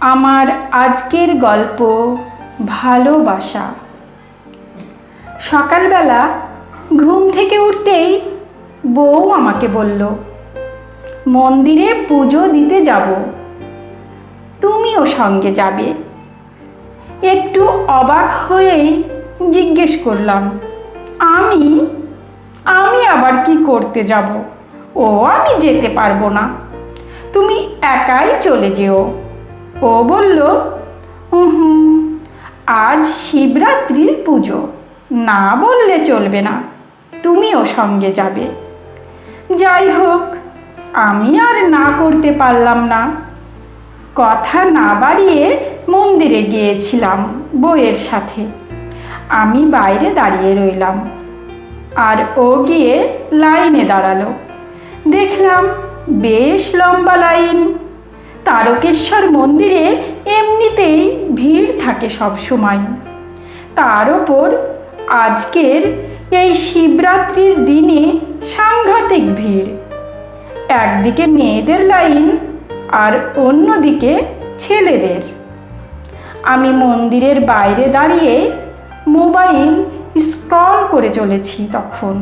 আমার আজকের গল্প ভালোবাসা। সকালবেলা ঘুম থেকে উঠতেই বউ আমাকে বলল, মন্দিরে পুজো দিতে যাব, তুমিও সঙ্গে যাবে। একটু অবাক হয়েই জিজ্ঞেস করলাম, আমি আমি আবার কি করতে যাব? আমি যেতে পারবো না, তুমি একাই চলে যেও। ও বলল, হুম, আজ শিবরাত্রির পুজো, না বললে চলবে না, তুমিও সঙ্গে যাবে। যাই হোক, আমি আর না করতে পারলাম না। কথা না বাড়িয়ে মন্দিরে গিয়েছিলাম বউয়ের সাথে। আমি বাইরে দাঁড়িয়ে রইলাম, আর ও গিয়ে লাইনে দাঁড়ালো। দেখলাম বেশ লম্বা লাইন। তারকেশ্বর মন্দিরে এমনিতেই ভিড় থাকে সব সময়, তার ওপর আজকের এই শিবরাত্রির দিনে সাংঘাতিক ভিড়। একদিকে মেয়েদের লাইন আর অন্যদিকে ছেলেদের। আমি মন্দিরের বাইরে দাঁড়িয়ে মোবাইল স্ক্রল করে চলেছি। তখন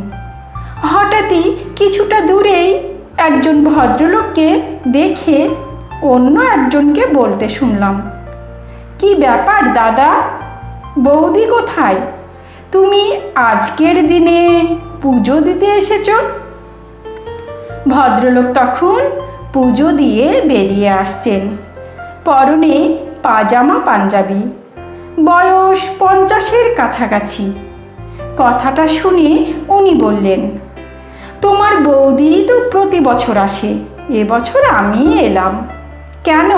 হঠাৎই কিছুটা দূরেই একজন ভদ্রলোককে দেখে অন্য একজনকে বলতে শুনলাম, কি ব্যাপার দাদা, বৌদি কোথায়? তুমি আজকের দিনে পুজো দিতে এসেছো? ভদ্রলোক তখন পুজো দিয়ে বেরিয়ে আসছেন, পরনে পাজামা পাঞ্জাবি, বয়স 50-এর কাছাকাছি। কথাটা শুনে উনি বললেন, তোমার বৌদি তো প্রতি বছর আসে, এবছর আমি এলাম। কেন,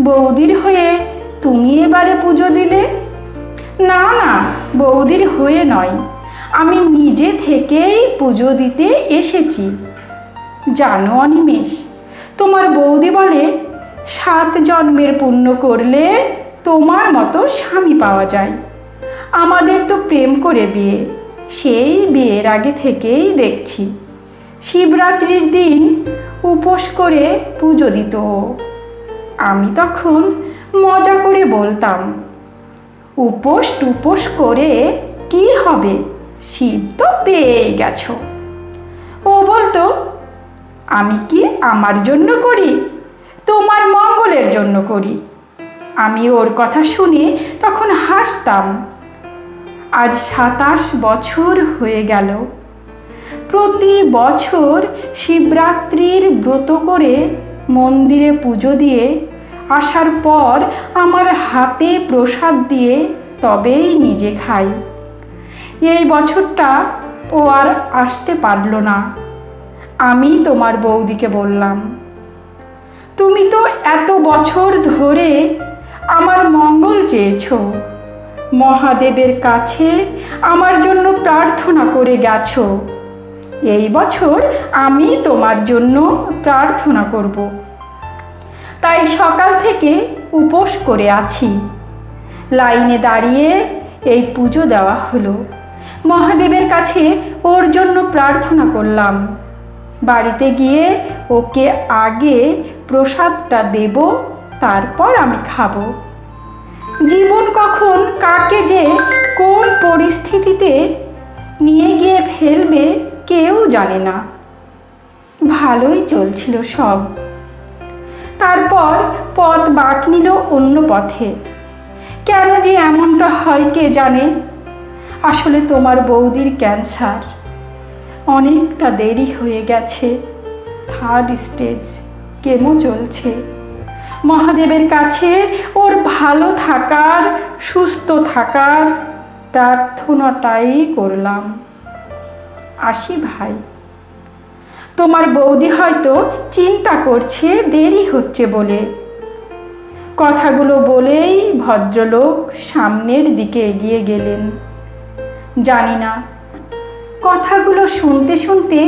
বৌদির হয়ে তুমি এবারে পুজো দিলে? না না, বৌদির হয়ে নয়, আমি নিজে থেকেই পুজো দিতে এসেছি। জানো অনিমেষ, তোমার বৌদি বলে 7 জন্মের পুণ্য করলে তোমার মতো স্বামী পাওয়া যায়। আমাদের তো প্রেম করে বিয়ে, সেই বিয়ের আগে থেকেই দেখছি শিবরাত্রির দিন উপোস করে পুজো দিত। আমি তখন মজা করে বলতাম, উপোস টুপোস করে কি হবে, শিব তো পেয়েই গেছো। ও বলতো, আমি কি আমার জন্য করি, তোমার মঙ্গলের জন্য করি। আমি ওর কথা শুনে তখন হাসতাম। আজ 27 বছর হয়ে গেল। প্রতি বছর শিবরাত্রির ব্রত করে মন্দিরে পুজো দিয়ে আসার পর আমার হাতে প্রসাদ দিয়ে তবেই নিজে খাই। এই বছরটা ও আর আসতে পারল না। আমি তোমার বৌদিকে বললাম, তুমি তো এত বছর ধরে আমার মঙ্গল চেয়েছো, মহাদেবের কাছে আমার জন্য প্রার্থনা করে গেছো। এই বছর আমি তোমার জন্য প্রার্থনা করব, তাই সকাল থেকে উপোস করে আছি। লাইনে দাঁড়িয়ে এই পুজো দেওয়া হলো, মহাদেবের কাছে ওর জন্য প্রার্থনা করলাম। বাড়িতে গিয়ে ওকে আগে প্রসাদটা দেব, তারপর আমি খাবো। জীবন কখন কাকে যে কোন পরিস্থিতিতে নিয়ে গিয়ে ফেলবে কেউ জানে না। ভালোই চলছিল সব, তারপর পথ বাঁক নিল অন্য পথে। কেন যে এমনটা হয় কে জানে। আসলে তোমার বৌদির ক্যান্সার, অনেকটা দেরি হয়ে গেছে, 3rd স্টেজ, কেমো চলছে। মহাদেবের কাছে ওর ভালো থাকার, সুস্থ থাকার প্রার্থনাটাই করলাম। আসি ভাই। তোমার বৌদি হয়তো চিন্তা করছে দেরি হচ্ছে বলে। কথাগুলো বলেই ভদ্রলোক সামনের দিকে এগিয়ে গেলেন। জানি না, কথাগুলো শুনতে শুনতে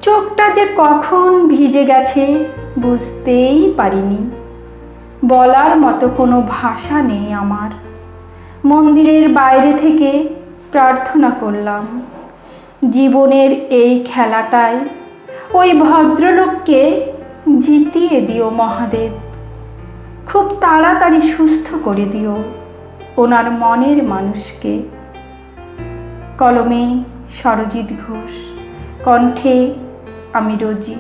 চোখটা যে কখন ভিজে গেছে বুঝতেই পারিনি। বলার মতো কোনো ভাষা নেই আমার। মন্দিরের বাইরে থেকে প্রার্থনা করলাম, জীবনের এই খেলাটায় ওই ভদ্রলোককে জিতিয়ে দিও মহাদেব। খুব তাড়াতাড়ি সুস্থ করে দিও ওনার মনের মানুষকে। কলমে সরজিৎ ঘোষ, কণ্ঠে আমি রোজি।